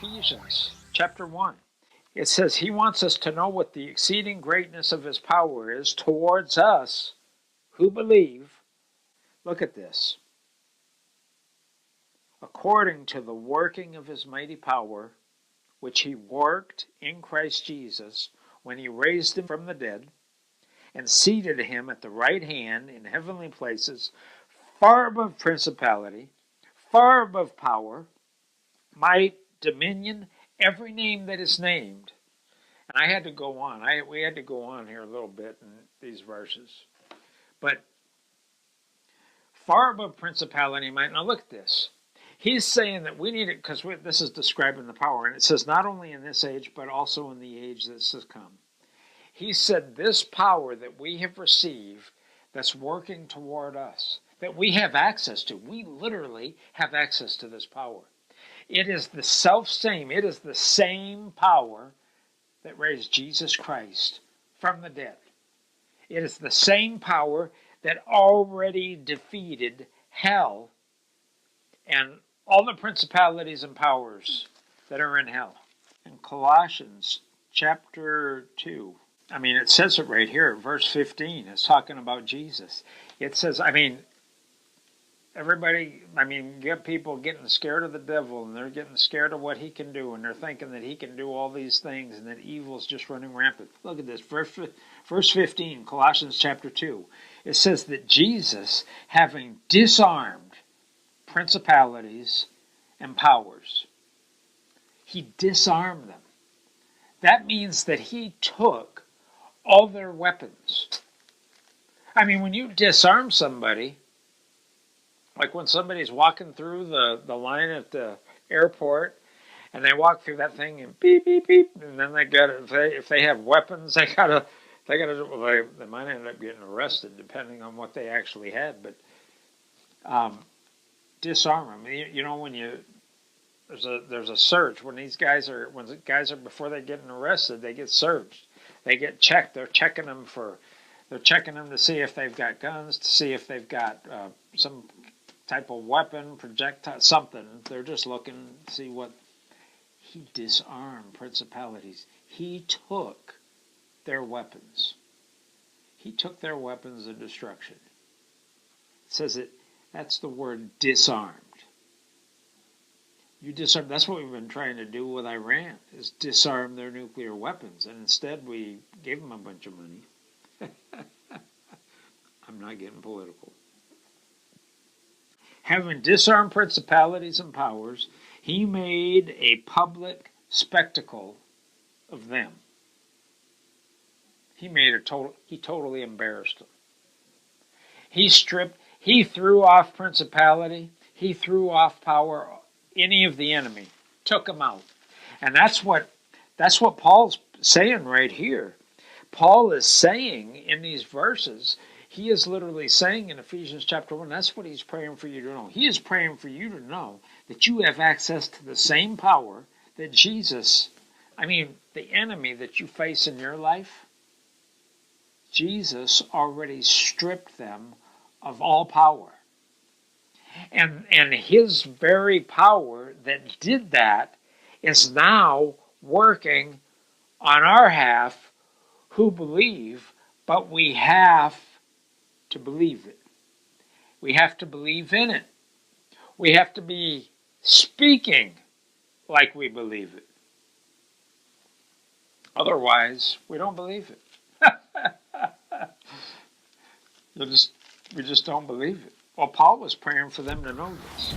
Ephesians chapter 1. It says he wants us to know what the exceeding greatness of his power is towards us who believe. Look at this. According to the working of his mighty power, which he worked in Christ Jesus when he raised him from the dead and seated him at the right hand in heavenly places, far above principality, far above power, might, dominion, every name that is named. And I had to go on. We had to go on here a little bit in these verses. But far above principality might. Now look at this. He's saying that we need it because this is describing the power. And it says not only in this age, but also in the age that's to come. He said this power that we have received that's working toward us, that we have access to. We literally have access to this power. It is the self-same. It is the same power that raised Jesus Christ from the dead. It is the same power that already defeated hell and all the principalities and powers that are in hell. In Colossians chapter 2, it says it right here, verse 15. It's talking about Jesus. It says, everybody, you get people getting scared of the devil, and they're getting scared of what he can do, and they're thinking that he can do all these things, and that evil's just running rampant. Look at this, verse 15, Colossians chapter 2. It says that Jesus, having disarmed principalities and powers, he disarmed them. That means that he took all their weapons. When you disarm somebody, like when somebody's walking through the line at the airport, and they walk through that thing and beep beep beep, and then if they have weapons, they might end up getting arrested depending on what they actually had. But disarm them. When there's a search when guys are before they get arrested, they get searched, they get checked. They're checking them to see if they've got guns, to see if they've got some type of weapon, projectile, something. They're just looking to see what. He disarmed principalities. He took their weapons. He took their weapons of destruction. It says that's the word disarmed. You disarm. That's what we've been trying to do with Iran, is disarm their nuclear weapons. And instead we gave them a bunch of money. I'm not getting political. Having disarmed principalities and powers, he made a public spectacle of them. He totally embarrassed them. He threw off principality, he threw off power, any of the enemy, took them out. And that's what Paul's saying right here. Paul is saying in these verses, he is literally saying in Ephesians chapter 1, that's what he's praying for you to know. He is praying for you to know that you have access to the same power that Jesus, the enemy that you face in your life, Jesus already stripped them of all power. And his very power that did that is now working on our half who believe, but we have to believe it. We have to believe in it. We have to be speaking like we believe it. Otherwise, we don't believe it. We just don't believe it. Well, Paul was praying for them to know this.